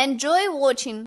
Enjoy watching.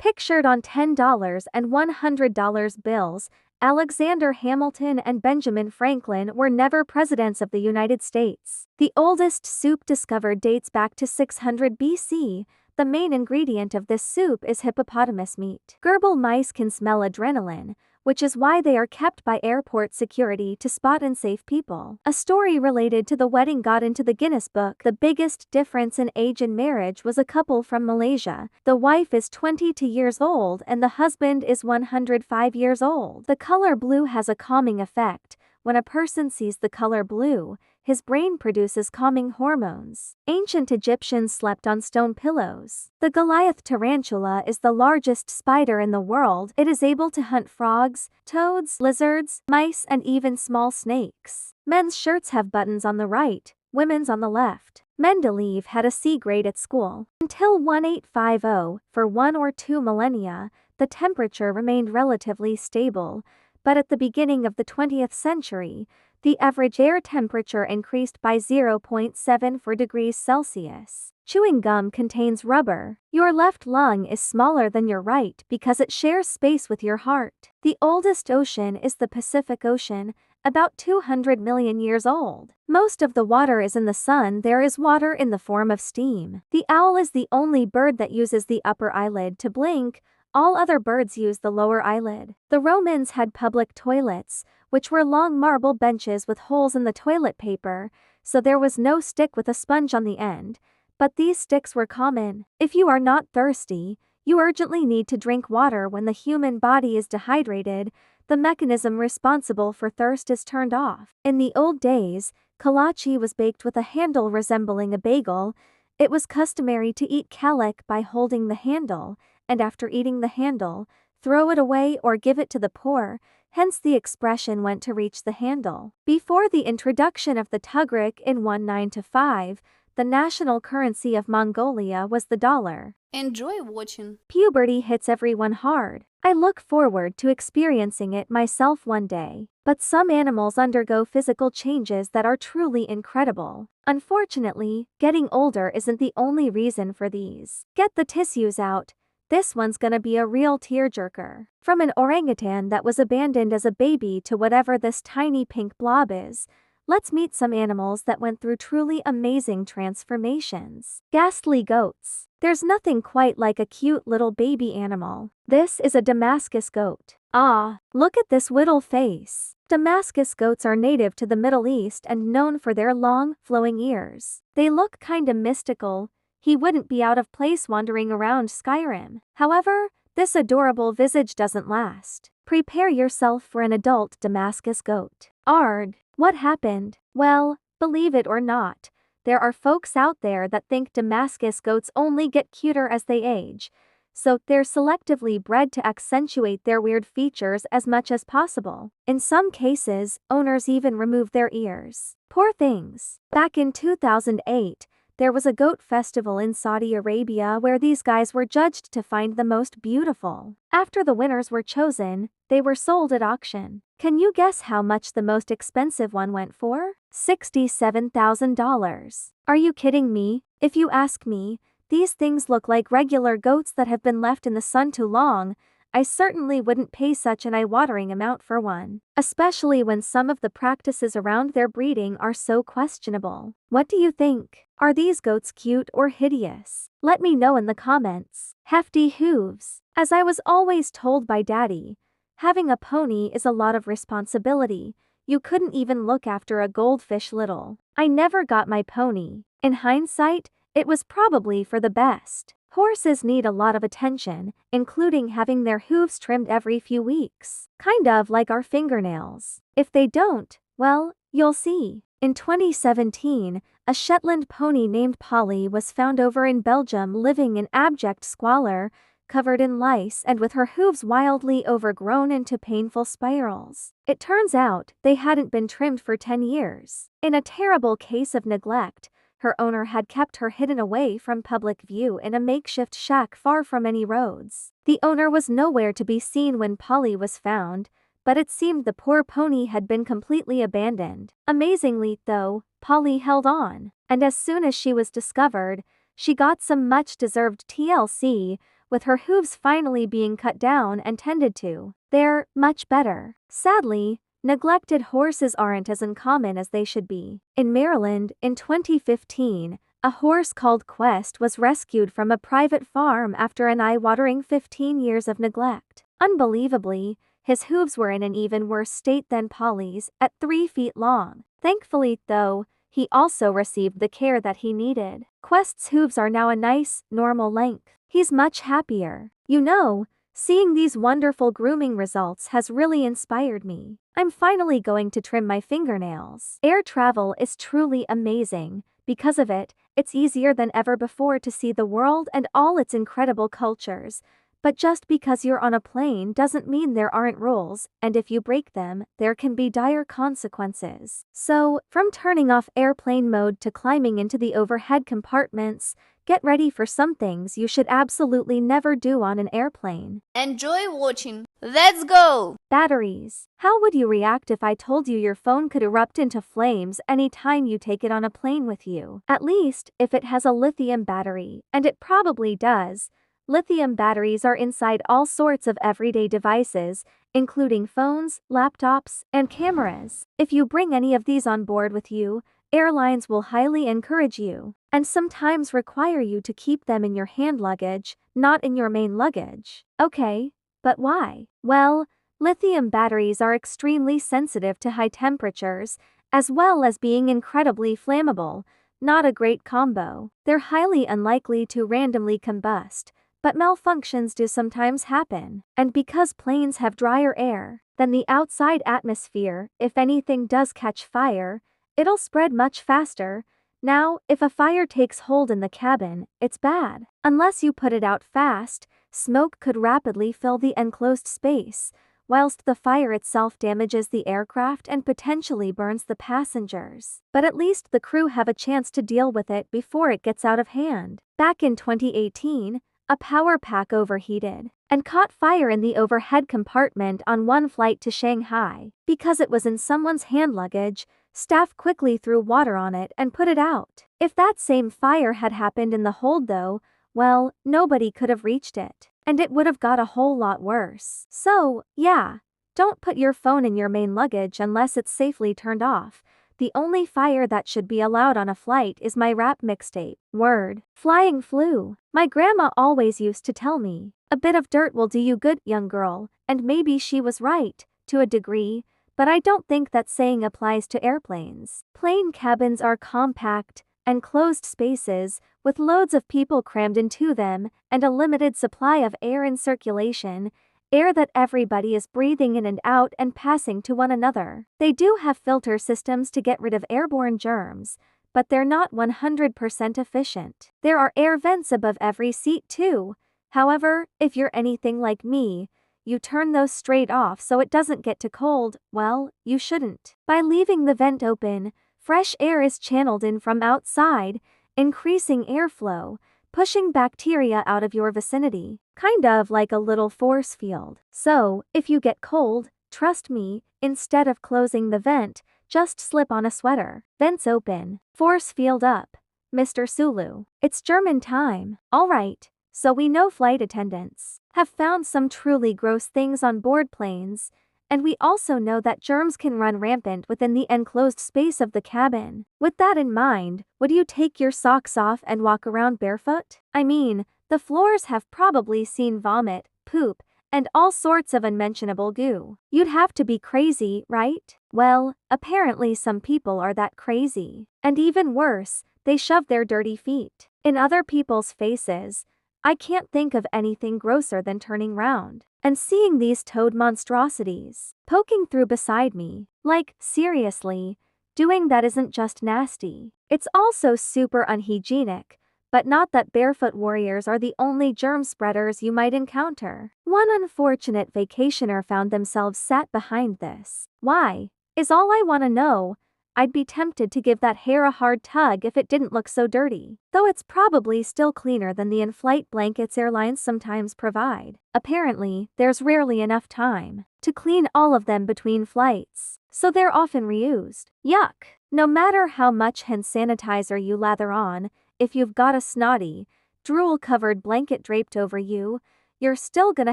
Pictured on $10 and $100 bills, Alexander Hamilton and Benjamin Franklin were never presidents of the United States. The oldest soup discovered dates back to 600 BC. The main ingredient of this soup is hippopotamus meat. Gerbil mice can smell adrenaline, which is why they are kept by airport security to spot unsafe people. A story related to the wedding got into the Guinness Book. The biggest difference in age in marriage was a couple from Malaysia. The wife is 22 years old and the husband is 105 years old. The color blue has a calming effect. When a person sees the color blue, his brain produces calming hormones. Ancient Egyptians slept on stone pillows. The Goliath tarantula is the largest spider in the world. It is able to hunt frogs, toads, lizards, mice, and even small snakes. Men's shirts have buttons on the right, women's on the left. Mendeleev had a C grade at school. Until 1850, for 1 or 2 millennia, the temperature remained relatively stable, but at the beginning of the 20th century, the average air temperature increased by 0.74 degrees Celsius. Chewing gum contains rubber. Your left lung is smaller than your right because it shares space with your heart. The oldest ocean is the Pacific Ocean, about 200 million years old. Most of the water is in the sun. There is water in the form of steam. The owl is the only bird that uses the upper eyelid to blink. All other birds use the lower eyelid. The Romans had public toilets, which were long marble benches with holes in the toilet paper, so there was no stick with a sponge on the end, but these sticks were common. If you are not thirsty, you urgently need to drink water. When the human body is dehydrated, the mechanism responsible for thirst is turned off. In the old days, kolache was baked with a handle resembling a bagel. It was customary to eat kalak by holding the handle, and after eating the handle, throw it away or give it to the poor, hence the expression went to reach the handle. Before the introduction of the tughrik in 1925, the national currency of Mongolia was the dollar. Enjoy watching. Puberty hits everyone hard. I look forward to experiencing it myself one day. But some animals undergo physical changes that are truly incredible. Unfortunately, getting older isn't the only reason for these. Get the tissues out. This one's gonna be a real tearjerker. From an orangutan that was abandoned as a baby to whatever this tiny pink blob is, let's meet some animals that went through truly amazing transformations. Ghastly goats. There's nothing quite like a cute little baby animal. This is a Damascus goat. Ah, look at this little face. Damascus goats are native to the Middle East and known for their long, flowing ears. They look kinda mystical. He wouldn't be out of place wandering around Skyrim. However, this adorable visage doesn't last. Prepare yourself for an adult Damascus goat. Ard, what happened? Well, believe it or not, there are folks out there that think Damascus goats only get cuter as they age, so they're selectively bred to accentuate their weird features as much as possible. In some cases, owners even remove their ears. Poor things. Back in 2008, there was a goat festival in Saudi Arabia where these guys were judged to find the most beautiful. After the winners were chosen, they were sold at auction. Can you guess how much the most expensive one went for? $67,000. Are you kidding me? If you ask me, these things look like regular goats that have been left in the sun too long. I certainly wouldn't pay such an eye-watering amount for one, especially when some of the practices around their breeding are so questionable. What do you think? Are these goats cute or hideous? Let me know in the comments. Hefty hooves. As I was always told by Daddy, having a pony is a lot of responsibility. You couldn't even look after a goldfish little. I never got my pony. In hindsight, it was probably for the best. Horses need a lot of attention, including having their hooves trimmed every few weeks. Kind of like our fingernails. If they don't, well, you'll see. In 2017, a Shetland pony named Polly was found over in Belgium living in abject squalor, covered in lice and with her hooves wildly overgrown into painful spirals. It turns out they hadn't been trimmed for 10 years. In a terrible case of neglect, her owner had kept her hidden away from public view in a makeshift shack far from any roads. The owner was nowhere to be seen when Polly was found, but it seemed the poor pony had been completely abandoned. Amazingly, though, Polly held on, and as soon as she was discovered, she got some much-deserved TLC, with her hooves finally being cut down and tended to. They're much better. Sadly, neglected horses aren't as uncommon as they should be. In Maryland, in 2015, a horse called Quest was rescued from a private farm after an eye-watering 15 years of neglect. Unbelievably, his hooves were in an even worse state than Polly's, at 3 feet long. Thankfully, though, he also received the care that he needed. Quest's hooves are now a nice, normal length. He's much happier. You know, seeing these wonderful grooming results has really inspired me. I'm finally going to trim my fingernails. Air travel is truly amazing. Because of it, it's easier than ever before to see the world and all its incredible cultures. But just because you're on a plane doesn't mean there aren't rules, and if you break them, there can be dire consequences. So, from turning off airplane mode to climbing into the overhead compartments, get ready for some things you should absolutely never do on an airplane. Enjoy watching. Let's go! Batteries. How would you react if I told you your phone could erupt into flames anytime you take it on a plane with you? At least, if it has a lithium battery, and it probably does. Lithium batteries are inside all sorts of everyday devices, including phones, laptops, and cameras. If you bring any of these on board with you, airlines will highly encourage you, and sometimes require you to keep them in your hand luggage, not in your main luggage. Okay, but why? Well, lithium batteries are extremely sensitive to high temperatures, as well as being incredibly flammable. Not a great combo. They're highly unlikely to randomly combust, but malfunctions do sometimes happen. And because planes have drier air than the outside atmosphere, if anything does catch fire, it'll spread much faster. Now, if a fire takes hold in the cabin, it's bad. Unless you put it out fast, smoke could rapidly fill the enclosed space, whilst the fire itself damages the aircraft and potentially burns the passengers. But at least the crew have a chance to deal with it before it gets out of hand. Back in 2018, a power pack overheated and caught fire in the overhead compartment on one flight to Shanghai. Because it was in someone's hand luggage, staff quickly threw water on it and put it out. If that same fire had happened in the hold though, well, nobody could have reached it, and it would have got a whole lot worse. So, yeah, don't put your phone in your main luggage unless it's safely turned off. The only fire that should be allowed on a flight is my rap mixtape. Word. Flying flu. My grandma always used to tell me, a bit of dirt will do you good, young girl, and maybe she was right, to a degree, but I don't think that saying applies to airplanes. Plane cabins are compact, enclosed spaces, with loads of people crammed into them, and a limited supply of air in circulation, air that everybody is breathing in and out and passing to one another. They do have filter systems to get rid of airborne germs, but they're not 100% efficient. There are air vents above every seat too. However, if you're anything like me, you turn those straight off so it doesn't get too cold. Well, you shouldn't. By leaving the vent open, fresh air is channeled in from outside, increasing airflow, pushing bacteria out of your vicinity, kind of like a little force field. So, if you get cold, trust me, instead of closing the vent, just slip on a sweater. Vents open, force field up. Mr. Sulu. It's German time. Alright, so we know flight attendants have found some truly gross things on board planes, and we also know that germs can run rampant within the enclosed space of the cabin. With that in mind, would you take your socks off and walk around barefoot? I mean, the floors have probably seen vomit, poop, and all sorts of unmentionable goo. You'd have to be crazy, right? Well, apparently some people are that crazy. And even worse, they shove their dirty feet in other people's faces. I can't think of anything grosser than turning round and seeing these toad monstrosities poking through beside me. Like, seriously, doing that isn't just nasty, it's also super unhygienic. But not that barefoot warriors are the only germ spreaders you might encounter. One unfortunate vacationer found themselves sat behind this. Why? Is all I want to know. I'd be tempted to give that hair a hard tug if it didn't look so dirty, though it's probably still cleaner than the in-flight blankets airlines sometimes provide. Apparently, there's rarely enough time to clean all of them between flights, so they're often reused. Yuck! No matter how much hand sanitizer you lather on, if you've got a snotty, drool-covered blanket draped over you, you're still gonna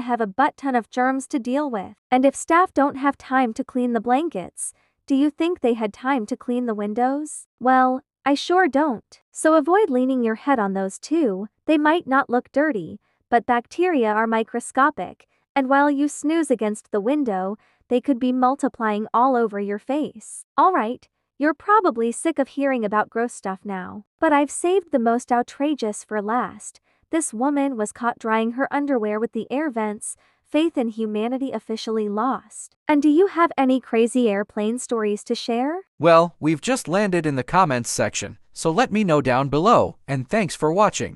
have a butt-ton of germs to deal with. And if staff don't have time to clean the blankets, do you think they had time to clean the windows? Well, I sure don't. So avoid leaning your head on those too. They might not look dirty, but bacteria are microscopic, and while you snooze against the window, they could be multiplying all over your face. Alright, you're probably sick of hearing about gross stuff now. But I've saved the most outrageous for last. This woman was caught drying her underwear with the air vents. Faith in humanity officially lost. And do you have any crazy airplane stories to share? Well, we've just landed in the comments section, so let me know down below, and thanks for watching.